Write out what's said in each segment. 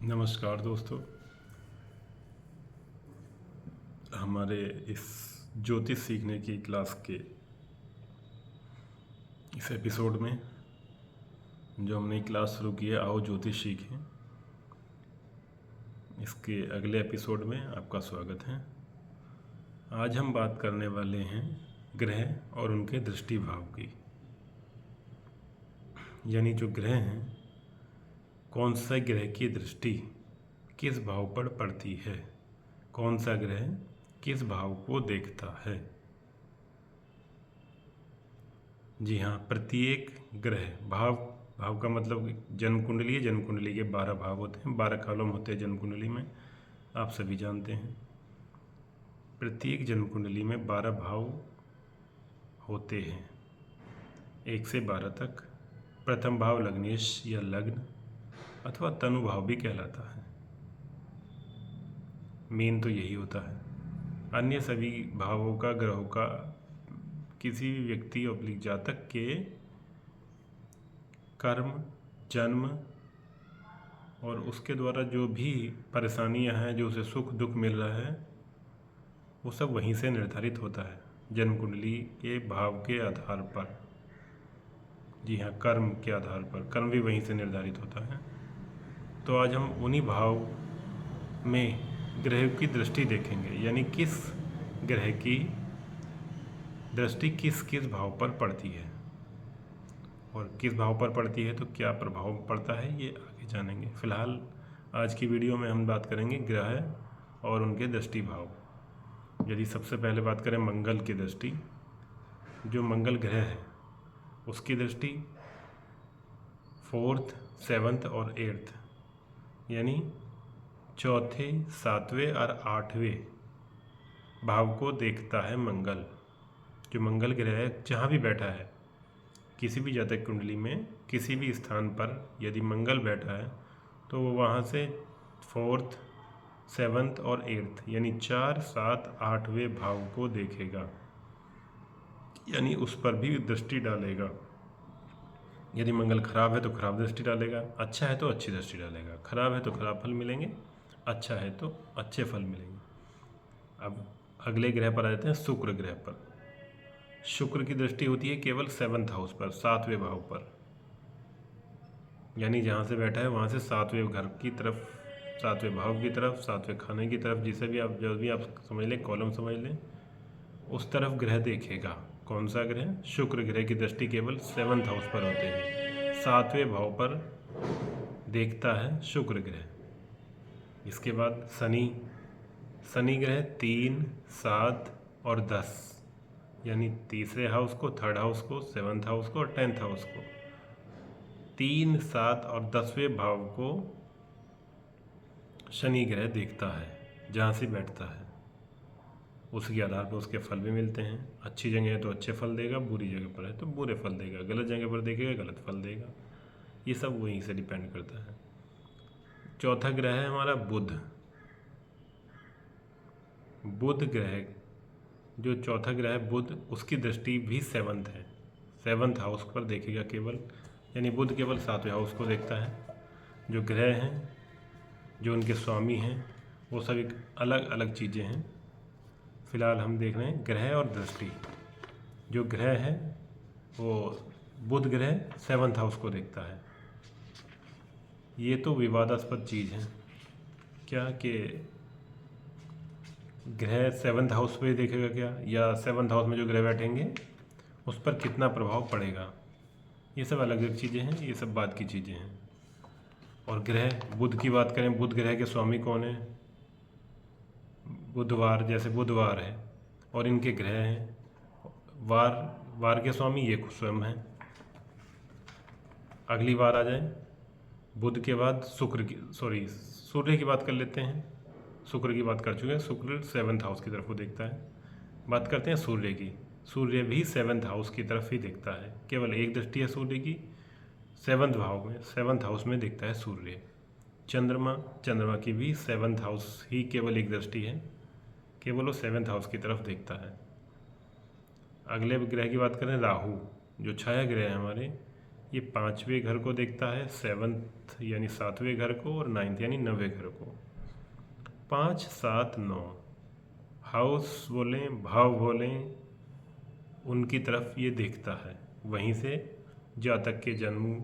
नमस्कार दोस्तों। हमारे इस ज्योतिष सीखने की क्लास के इस एपिसोड में जो हमने क्लास शुरू की है आओ ज्योतिष सीखें, इसके अगले एपिसोड में आपका स्वागत है। आज हम बात करने वाले हैं ग्रह और उनके दृष्टि भाव की, यानी जो ग्रह हैं कौन सा ग्रह की दृष्टि किस भाव पर पड़ती है, कौन सा ग्रह किस भाव को देखता है। जी हाँ, प्रत्येक ग्रह भाव का मतलब जन्म कुंडली है। जन्म कुंडली के 12 भाव होते हैं, 12 कॉलम होते हैं जन्म कुंडली में, आप सभी जानते हैं। प्रत्येक जन्म कुंडली में 12 भाव होते हैं, 1 से 12 तक। प्रथम भाव लग्नेश या लग्न अथवा तनु भाव भी कहलाता है। मेन तो यही होता है। अन्य सभी भावों का ग्रहों का किसी भी व्यक्ति और जातक के कर्म, जन्म और उसके द्वारा जो भी परेशानियां हैं, जो उसे सुख दुख मिल रहा है, वो सब वहीं से निर्धारित होता है, जन्म कुंडली के भाव के आधार पर। जी हाँ, कर्म के आधार पर, कर्म भी वहीं से निर्धारित होता है। तो आज हम उन्हीं भाव में ग्रह की दृष्टि देखेंगे, यानी किस ग्रह की दृष्टि किस किस भाव पर पड़ती है और किस भाव पर पड़ती है तो क्या प्रभाव पड़ता है, ये आगे जानेंगे। फिलहाल आज की वीडियो में हम बात करेंगे ग्रह और उनके दृष्टि भाव। यदि सबसे पहले बात करें मंगल की दृष्टि, जो मंगल ग्रह है उसकी दृष्टि 4th, 7th और 8th यानी चौथे, 7वें और 8वें भाव को देखता है मंगल। जो मंगल ग्रह जहाँ भी बैठा है, किसी भी जातक कुंडली में किसी भी स्थान पर यदि मंगल बैठा है तो वो वहाँ से 4th, 7th और 8th यानी 4, 7, 8वें भाव को देखेगा, यानी उस पर भी दृष्टि डालेगा। यदि मंगल खराब है तो खराब दृष्टि डालेगा, अच्छा है तो अच्छी दृष्टि डालेगा। खराब है तो खराब फल मिलेंगे, अच्छा है तो अच्छे फल मिलेंगे। अब अगले ग्रह पर आ जाते हैं शुक्र ग्रह पर। शुक्र की दृष्टि होती है केवल 7th हाउस पर, 7वें भाव पर, यानी जहाँ से बैठा है वहाँ से 7वें घर की तरफ, 7वें भाव की तरफ, 7वें खाने की तरफ, जिसे भी आप जो भी आप समझ लें, कॉलम समझ लें, उस तरफ ग्रह देखेगा। कौन सा ग्रह? शुक्र ग्रह की दृष्टि केवल 7th हाउस पर होते हैं, 7वें भाव पर देखता है शुक्र ग्रह। इसके बाद शनि ग्रह 3, 7 और 10 यानी तीसरे हाउस को, 3rd हाउस को, 7th हाउस को और 10th हाउस को, 3, 7 और 10वें भाव को शनि ग्रह देखता है जहाँ से बैठता है। उसके आधार पर उसके फल भी मिलते हैं। अच्छी जगह है तो अच्छे फल देगा, बुरी जगह पर है तो बुरे फल देगा, गलत जगह पर देखेगा गलत फल देगा। ये सब वहीं से डिपेंड करता है। चौथा ग्रह है हमारा बुध। बुध ग्रह, जो चौथा ग्रह है बुध, उसकी दृष्टि भी 7th है, 7th हाउस पर देखेगा केवल, यानी बुध केवल 7वें हाउस को देखता है। जो ग्रह हैं, जो उनके स्वामी हैं, वो सभी अलग अलग चीज़ें हैं। फिलहाल हम देख रहे हैं ग्रह और दृष्टि। जो ग्रह है वो बुध ग्रह 7th हाउस को देखता है। ये तो विवादास्पद चीज़ है क्या कि ग्रह 7th हाउस पे देखेगा क्या, या 7th हाउस में जो ग्रह बैठेंगे उस पर कितना प्रभाव पड़ेगा, ये सब अलग अलग चीज़ें हैं, ये सब बात की चीज़ें हैं। और ग्रह बुध की बात करें, बुध ग्रह के स्वामी कौन है? बुधवार, जैसे बुधवार है और इनके ग्रह हैं, वार के स्वामी ये स्वयं है। अगली बार आ जाए, बुध के बाद सूर्य की बात कर लेते हैं। शुक्र की बात कर चुके हैं, शुक्र 7th हाउस की तरफ को देखता है। बात करते हैं सूर्य की। सूर्य भी 7th हाउस की तरफ ही देखता है, केवल एक दृष्टि है सूर्य की, 7th भाव में, 7th हाउस में देखता है सूर्य। चंद्रमा की भी 7th हाउस ही केवल एक दृष्टि है, केवल वो 7th हाउस की तरफ देखता है। अगले ग्रह की बात करें राहु, जो छाया ग्रह है हमारे, ये 5वें घर को देखता है, 7th यानी 7वें घर को, और 9th यानी 9वें घर को। 5, 7, 9 हाउस बोलें, भाव बोलें, उनकी तरफ ये देखता है। वहीं से जातक के जन्म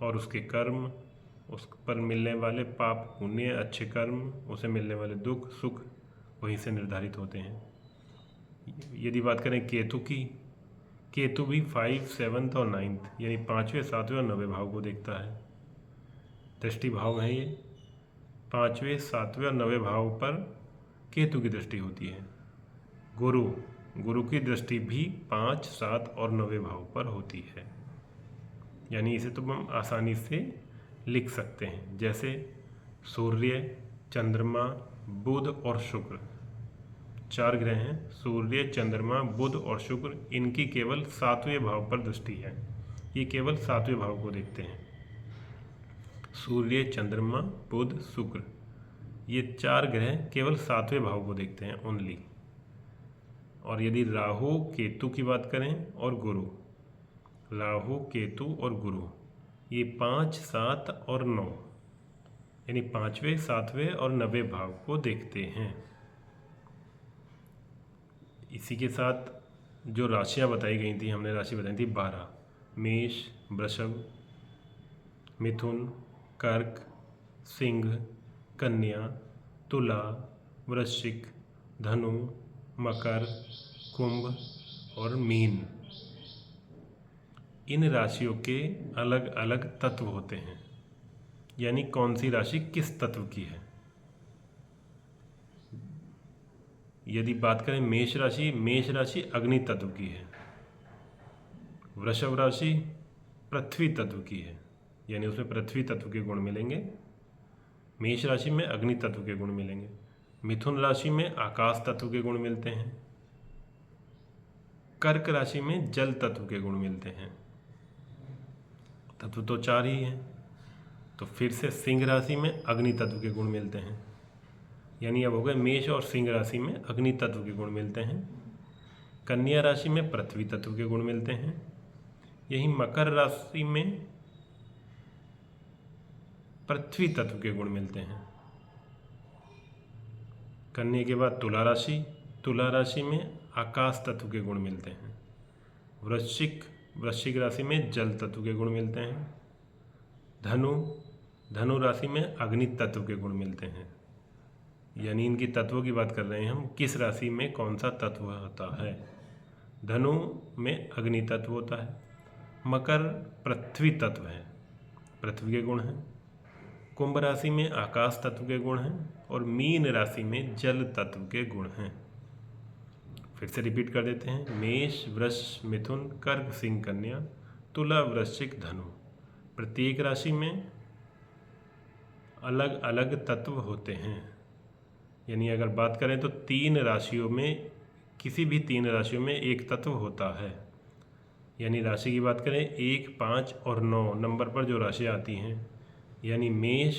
और उसके कर्म, उस पर मिलने वाले पाप पुण्य, अच्छे कर्म, उसे मिलने वाले दुख सुख वहीं से निर्धारित होते हैं। यदि बात करें केतु की, केतु भी 5, 7 और 9 यानी 5वें, 7वें और 9वें भाव को देखता है। दृष्टि भाव है ये। 5वें, 7वें और 9वें भाव पर केतु की दृष्टि होती है। गुरु की दृष्टि भी 5, 7 और 9वें भाव पर होती है। यानी इसे तो हम आसानी से लिख सकते हैं, जैसे सूर्य, चंद्रमा, बुध और शुक्र, 4 ग्रह हैं। सूर्य, चंद्रमा, बुध और शुक्र, इनकी केवल 7वें भाव पर दृष्टि है। ये केवल 7वें भाव को देखते हैं। सूर्य, चंद्रमा, बुध, शुक्र, ये 4 ग्रह केवल 7वें भाव को देखते हैं ओनली। और यदि राहु, केतु की बात करें और गुरु, राहु, केतु और गुरु, ये 5, 7 और 9 यानी 5वें, 7वें और 9वें भाव को देखते हैं। इसी के साथ जो राशियां बताई गई थी, हमने राशि बताई थी 12, मेष, वृषभ, मिथुन, कर्क, सिंह, कन्या, तुला, वृश्चिक, धनु, मकर, कुंभ और मीन। इन राशियों के अलग अलग तत्व होते हैं, यानी कौन सी राशि किस तत्व की है। यदि बात करें मेष राशि अग्नि तत्व की है। वृषभ राशि पृथ्वी तत्व की है, यानी उसमें पृथ्वी तत्व के गुण मिलेंगे। मेष राशि में अग्नि तत्व के गुण मिलेंगे। मिथुन राशि में आकाश तत्व के गुण मिलते हैं। कर्क राशि में जल तत्व के गुण मिलते हैं। तत्व तो 4 ही हैं। तो फिर से सिंह राशि में अग्नि तत्व के गुण मिलते हैं, यानी अब हो गए मेष और सिंह राशि में अग्नि तत्व के गुण मिलते हैं। कन्या राशि में पृथ्वी तत्व के गुण मिलते हैं। यही मकर राशि में पृथ्वी तत्व के गुण मिलते हैं। कन्या के बाद तुला राशि में आकाश तत्व के गुण मिलते हैं। वृश्चिक राशि में जल तत्व के गुण मिलते हैं। धनु राशि में अग्नि तत्व के गुण मिलते हैं। यानी इनकी तत्वों की बात कर रहे हैं हम, किस राशि में कौन सा तत्व होता है। धनु में अग्नि तत्व होता है। मकर पृथ्वी तत्व है, पृथ्वी के गुण हैं। कुंभ राशि में आकाश तत्व के गुण हैं और मीन राशि में जल तत्व के गुण हैं। फिर से रिपीट कर देते हैं। मेष, वृष, मिथुन, कर्क, सिंह, कन्या, तुला, वृश्चिक, धनु। प्रत्येक राशि में अलग अलग तत्व होते हैं। यानी अगर बात करें तो 3 राशियों में, किसी भी 3 राशियों में एक तत्व होता है। यानी राशि की बात करें 1, 5 और 9 नंबर पर जो राशियाँ आती हैं, यानी मेष,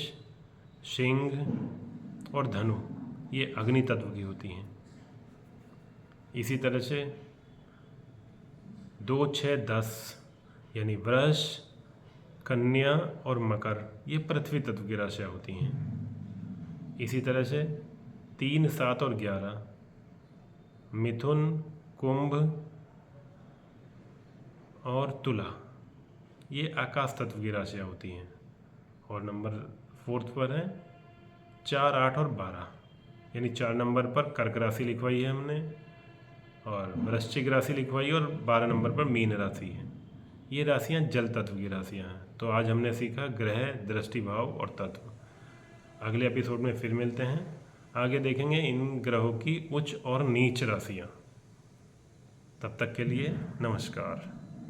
सिंह और धनु, ये अग्नि तत्व की होती हैं। इसी तरह से 2, 6, 10 यानी वृष, कन्या और मकर, ये पृथ्वी तत्व की राशियाँ होती हैं। इसी तरह से 3, 7 और 11 मिथुन, कुंभ और तुला, ये आकाश तत्व की राशियाँ होती हैं। और नंबर 4 पर है 4, 8 और 12, यानी 4 नंबर पर कर्क राशि लिखवाई है हमने, और वृश्चिक राशि लिखवाई और 12 नंबर पर मीन राशि है। ये राशियाँ जल तत्व की राशियाँ हैं। तो आज हमने सीखा ग्रह, दृष्टि भाव और तत्व। अगले एपिसोड में फिर मिलते हैं। आगे देखेंगे इन ग्रहों की उच्च और नीच राशियाँ। तब तक के लिए नमस्कार।